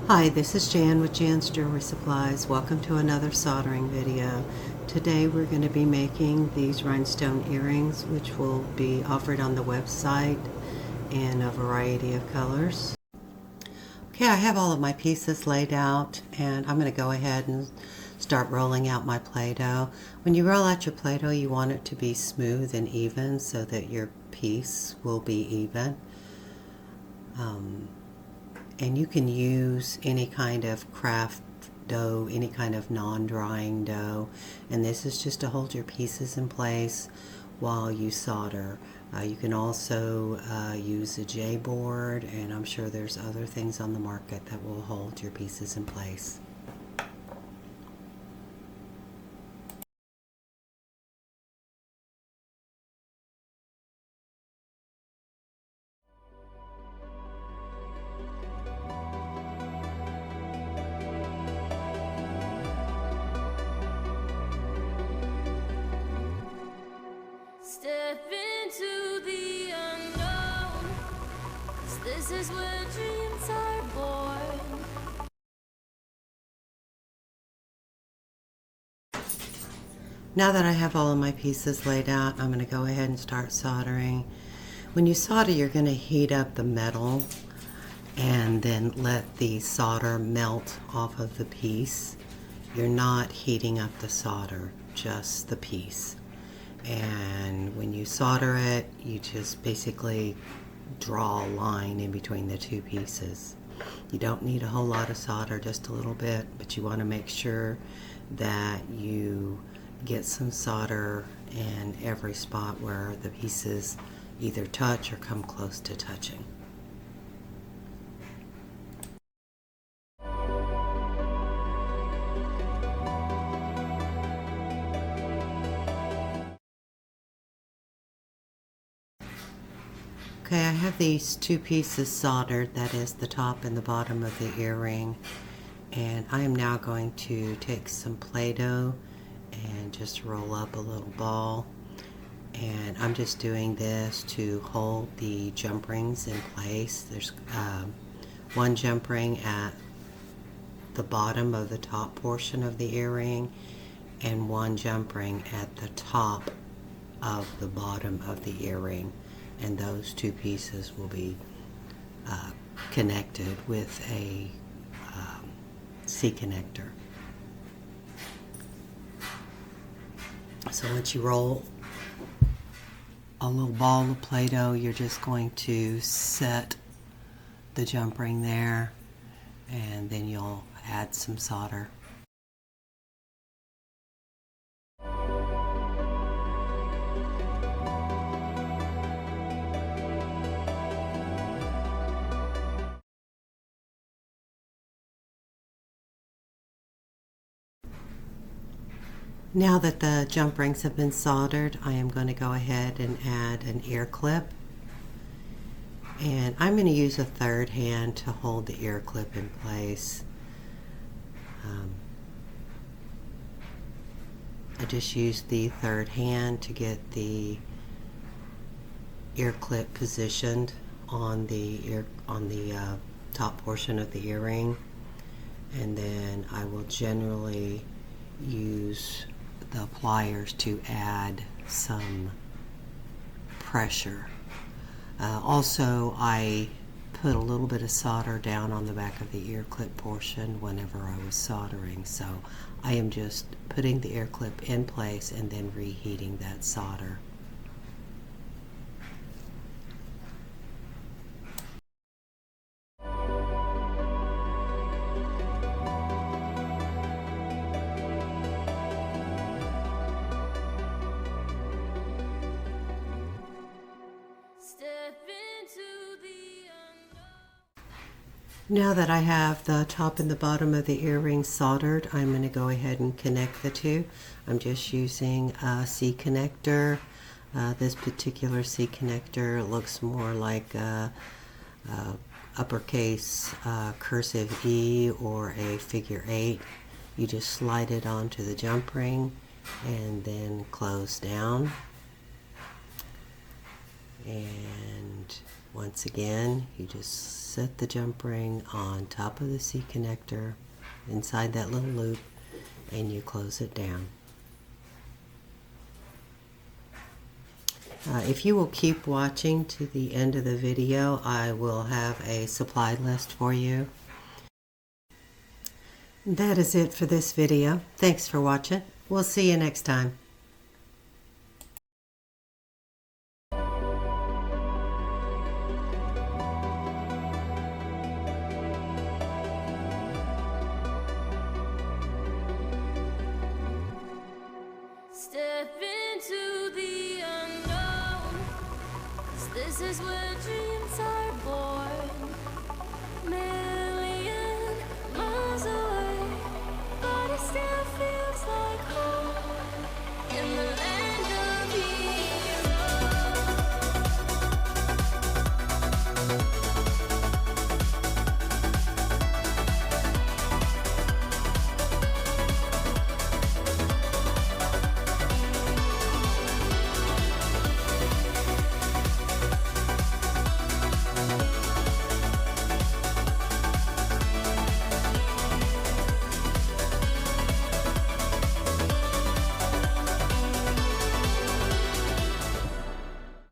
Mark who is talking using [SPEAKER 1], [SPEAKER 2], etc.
[SPEAKER 1] Hi, this is Jan with Jan's Jewelry Supplies. Welcome to another soldering video. Today we're going to be making these rhinestone earrings, which will be offered on the website in a variety of colors. Okay, I have all of my pieces laid out, and I'm going to go ahead and start rolling out my Play-Doh. When you roll out your Play-Doh, you want it to be smooth and even so that your piece will be even. And you can use any kind of craft dough, any kind of non-drying dough, and this is just to hold your pieces in place while you solder. You can also use a J board, and I'm sure there's other things on the market that will hold your pieces in place.
[SPEAKER 2] Step into the unknown, 'cause this is where dreams are born.
[SPEAKER 1] Now that I have all of my pieces laid out, I'm going to go ahead and start soldering. When you solder, you're going to heat up the metal and then let the solder melt off of the piece. You're not heating up the solder, just the piece. And when you solder it, you just basically draw a line in between the two pieces. You don't need a whole lot of solder, just a little bit, but you want to make sure that you get some solder in every spot where the pieces either touch or come close to touching. Okay, I have these two pieces soldered, that is the top and the bottom of the earring, and I am now going to take some Play-Doh and just roll up a little ball, and I'm just doing this to hold the jump rings in place. There's one jump ring at the bottom of the top portion of the earring and one jump ring at the top of the bottom of the earring, and those two pieces will be connected with a C connector. So once you roll a little ball of Play-Doh, you're just going to set the jump ring there, and then you'll add some solder. Now that the jump rings have been soldered, I am going to go ahead and add an ear clip. And I'm going to use a third hand to hold the ear clip in place. I just used the third hand to get the ear clip positioned on the top portion of the earring, and then I will generally use the pliers to add some pressure. Also, I put a little bit of solder down on the back of the ear clip portion whenever I was soldering, so I am just putting the ear clip in place and then reheating that solder.
[SPEAKER 2] Step into the unknown.
[SPEAKER 1] Now that I have the top and the bottom of the earring soldered, I'm going to go ahead and connect the two. I'm just using a C connector. This particular C connector looks more like a uppercase cursive E or a figure 8. You just slide it onto the jump ring and then close down. And Once again, you just set the jump ring on top of the C connector inside that little loop, and you close it down. If you will keep watching to the end of the video, I will have a supply list for you. That is it for this video. Thanks for watching. We'll see you next time.
[SPEAKER 2] Step into the unknown, 'cause this is where dreams are born.